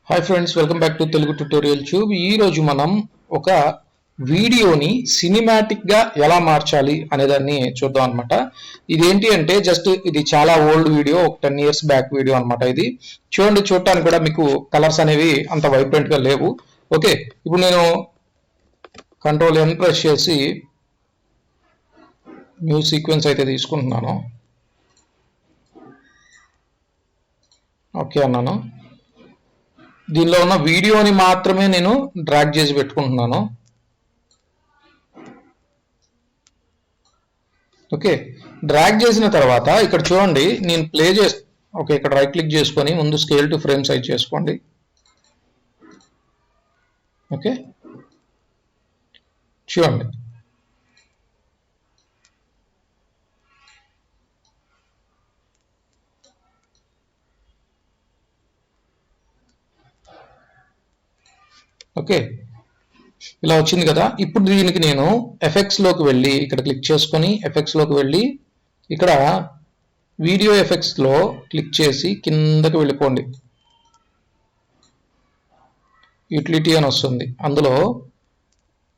Hi friends, welcome back to Telugu tutorial tube. ఈరోజు మనం ఒక వీడియోని సినిమాటిక్గా ఎలా మార్చాలి అనేదాన్ని చూద్దాం అనమాట. ఇదేంటి అంటే ఇది చాలా ఓల్డ్ వీడియో, ఒక 10 years బ్యాక్ వీడియో అనమాట. ఇది చూడటానికి కూడా మీకు కలర్స్ అనేవి అంత వైబ్రెంట్గా లేవు. ఓకే, ఇప్పుడు నేను Ctrl+N ప్రెస్ చేసి న్యూ సీక్వెన్స్ అయితే తీసుకుంటున్నాను. ఓకే అన్నాను. దీనిలో ఉన్న వీడియోని మాత్రమే నేను డ్రాగ్ చేసి పెట్టుకుంటున్నాను. ఓకే, డ్రాగ్ చేసిన తర్వాత ఇక్కడ చూడండి, నేను ప్లే చేసి ఓకే ఇక్కడ రైట్ క్లిక్ చేసుకొని ముందు స్కేల్ టు ఫ్రేమ్ సైజ్ చేసుకోండి. ఓకే, చూడండి ఓకే ఇలా వచ్చింది కదా. ఇప్పుడు దీనికి నేను ఎఫెక్ట్స్ లోకి వెళ్ళి ఇక్కడ క్లిక్ చేసుకొని ఎఫెక్ట్స్ లోకి వెళ్ళి ఇక్కడ వీడియో ఎఫెక్ట్స్ లో క్లిక్ చేసి కిందకి వెళ్ళిపోండి. యూటిలిటీ అని వస్తుంది, అందులో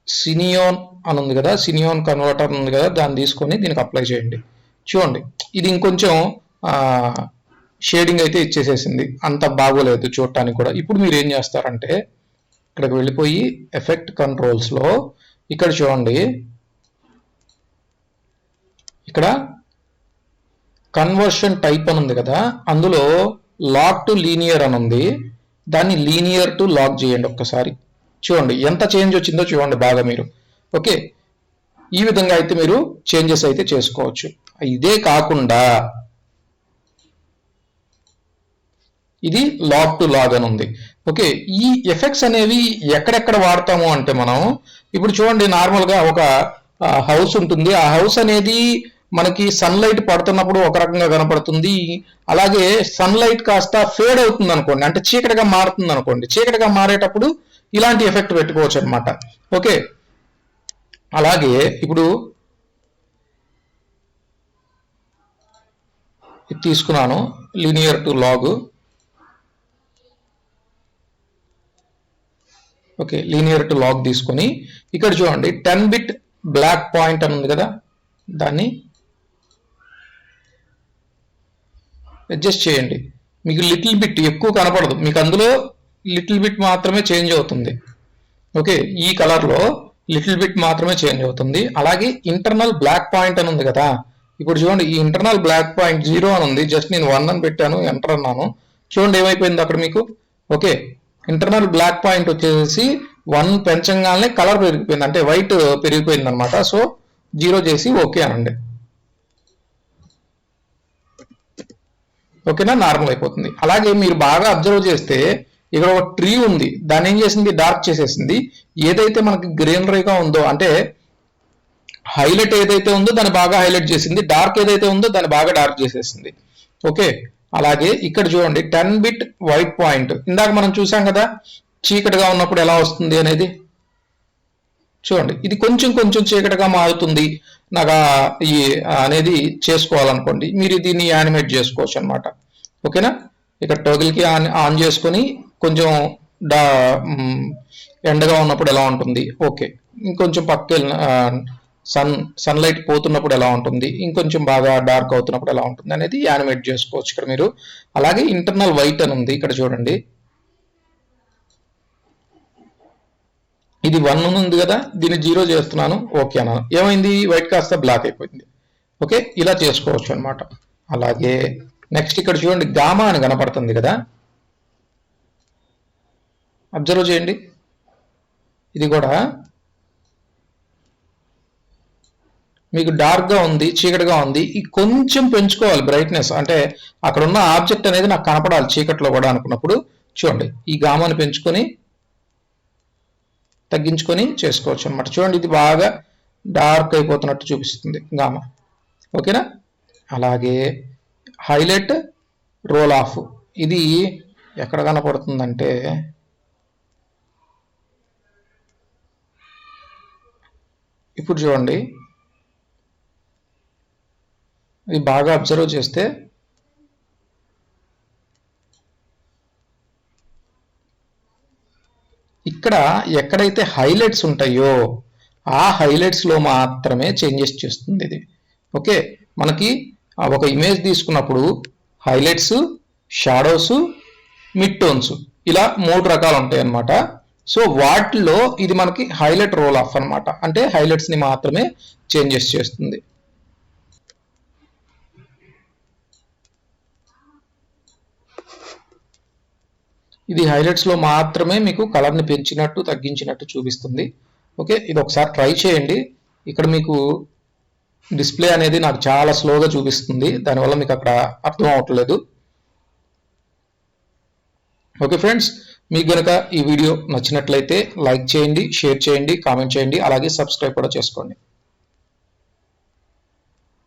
సినియోన్ అని ఉంది కదా, సినియోన్ కన్వర్టర్ ఉంది కదా, దాన్ని తీసుకొని దీనికి అప్లై చేయండి. చూడండి, ఇది ఇంకొంచెం షేడింగ్ అయితే ఇచ్చేసేసింది, అంత బాగోలేదు చూడటానికి కూడా. ఇప్పుడు మీరు ఏం చేస్తారంటే ఇక్కడికి వెళ్ళిపోయి ఎఫెక్ట్ కంట్రోల్స్లో ఇక్కడ చూడండి, ఇక్కడ కన్వర్షన్ టైప్ అని ఉంది కదా, అందులో లాక్ టు లీనియర్ అని ఉంది, దాన్ని లీనియర్ టు లాక్ చేయండి ఒక్కసారి. చూడండి ఎంత చేంజ్ వచ్చిందో చూడండి బాగా మీరు. ఓకే, ఈ విధంగా అయితే మీరు చేంజెస్ అయితే చేసుకోవచ్చు. ఇదే కాకుండా ఇది లాక్ టు లాగ్ అని ఉంది. ఓకే, ఈ ఎఫెక్ట్స్ అనేవి ఎక్కడెక్కడ వాడతాము అంటే మనం ఇప్పుడు చూడండి, నార్మల్గా ఒక హౌస్ ఉంటుంది. ఆ హౌస్ అనేది మనకి సన్లైట్ పడుతున్నప్పుడు ఒక రకంగా కనపడుతుంది, అలాగే సన్లైట్ కాస్త ఫేడ్ అవుతుంది అనుకోండి, అంటే చీకటిగా మారుతుంది అనుకోండి. చీకటిగా మారేటప్పుడు ఇలాంటి ఎఫెక్ట్ పెట్టుకోవచ్చు అనమాట. ఓకే, అలాగే ఇప్పుడు ఇది తీసుకున్నాను linear to log. Okay, linear to log తీసుకొని ఇక్కడ చూడండి 10-bit బ్లాక్ పాయింట్ అని ఉంది కదా, దాన్ని అడ్జస్ట్ చేయండి. మీకు లిటిల్ బిట్ ఎక్కువ కనపడదు, మీకు అందులో లిటిల్ బిట్ మాత్రమే చేంజ్ అవుతుంది. ఓకే, ఈ కలర్లో లిటిల్ బిట్ మాత్రమే చేంజ్ అవుతుంది. అలాగే ఇంటర్నల్ బ్లాక్ పాయింట్ అని ఉంది కదా, ఇప్పుడు చూడండి ఈ ఇంటర్నల్ బ్లాక్ పాయింట్ 0 అని ఉంది, జస్ట్ నేను 1 అని పెట్టాను, ఎంటర్ అన్నాను. చూడండి ఏమైపోయింది అక్కడ మీకు. ఓకే, ఇంటర్నల్ బ్లాక్ పాయింట్ వచ్చేసి 1 పెంచగానే కలర్ పెరిగిపోయింది, అంటే వైట్ పెరిగిపోయింది అనమాట. సో 0 చేసి ఓకే అనండి. ఓకేనా, నార్మల్ అయిపోతుంది. అలాగే మీరు బాగా అబ్జర్వ్ చేస్తే ఇక్కడ ఒక ట్రీ ఉంది, దాన్ని ఏం చేసింది, డార్క్ చేసేసింది. ఏదైతే మనకి గ్రీనరీగా ఉందో, అంటే హైలైట్ ఏదైతే ఉందో దాన్ని బాగా హైలైట్ చేసింది, డార్క్ ఏదైతే ఉందో దాన్ని బాగా డార్క్ చేసేసింది. ఓకే, అలాగే ఇక్కడ చూడండి 10-bit వైట్ పాయింట్, ఇందాక మనం చూసాం కదా చీకటిగా ఉన్నప్పుడు ఎలా వస్తుంది అనేది. చూడండి ఇది కొంచెం కొంచెం చీకటిగా మారుతుంది నాకు ఈ అనేది చేసుకోవాలనుకోండి, మీరు దీన్ని యానిమేట్ చేసుకోవచ్చు అనమాట. ఓకేనా, ఇక్కడ టోగిల్కి ఆన్ చేసుకొని కొంచెం ఎండగా ఉన్నప్పుడు ఎలా ఉంటుంది, ఓకే ఇంకొంచెం పక్కకి సన్లైట్ పోతున్నప్పుడు ఎలా ఉంటుంది, ఇంకొంచెం బాగా డార్క్ అవుతున్నప్పుడు ఎలా ఉంటుంది అనేది యానిమేట్ చేసుకోవచ్చు ఇక్కడ మీరు. అలాగే ఇంటర్నల్ వైట్ అని ఉంది, ఇక్కడ చూడండి ఇది 1 ఉంది కదా, దీన్ని 0 చేస్తున్నాను, ఓకే అన్నాను, ఏమైంది వైట్ కాస్త బ్లాక్ అయిపోయింది. ఓకే, ఇలా చేసుకోవచ్చు అనమాట. అలాగే నెక్స్ట్ ఇక్కడ చూడండి గామా అని కనపడుతుంది కదా, అబ్జర్వ్ చేయండి, ఇది కూడా మీకు డార్క్గా ఉంది, చీకటిగా ఉంది. ఈ కొంచెం పెంచుకోవాలి బ్రైట్నెస్, అంటే అక్కడ ఉన్న ఆబ్జెక్ట్ అనేది నాకు కనపడాలి చీకట్లో కూడా అనుకున్నప్పుడు. చూడండి ఈ గామాని పెంచుకొని తగ్గించుకొని చేసుకోవచ్చు అనమాట. చూడండి ఇది బాగా డార్క్ అయిపోతున్నట్టు చూపిస్తుంది గామా. ఓకేనా, అలాగే హైలైట్ రోల్ ఆఫ్, ఇది ఎక్కడ కనపడుతుందంటే ఇప్పుడు చూడండి, ఇది బాగా అబ్జర్వ్ చేస్తే ఇక్కడ ఎక్కడైతే హైలైట్స్ ఉంటాయో ఆ హైలైట్స్లో మాత్రమే చేంజెస్ చేస్తుంది ఇది. ఓకే, మనకి ఒక ఇమేజ్ తీసుకున్నప్పుడు హైలైట్స్, షాడోస్, మిడ్ టోన్స్ ఇలా 3 రకాలు ఉంటాయి అన్నమాట. సో వాటిలో ఇది మనకి హైలైట్ రోల్ ఆఫ్ అనమాట, అంటే హైలైట్స్ని మాత్రమే చేంజెస్ చేస్తుంది. ఇది హైలైట్స్లో మాత్రమే మీకు కలర్ని పెంచినట్టు తగ్గించినట్టు చూపిస్తుంది. ఓకే, ఇది ఒకసారి ట్రై చేయండి. ఇక్కడ మీకు డిస్ప్లే అనేది నాకు చాలా స్లోగా చూపిస్తుంది, దానివల్ల మీకు అక్కడ అర్థం అవట్లేదు. ఓకే ఫ్రెండ్స్, మీకు కనుక ఈ వీడియో నచ్చినట్లయితే లైక్ చేయండి, షేర్ చేయండి, కామెంట్ చేయండి, అలాగే సబ్స్క్రైబ్ కూడా చేసుకోండి.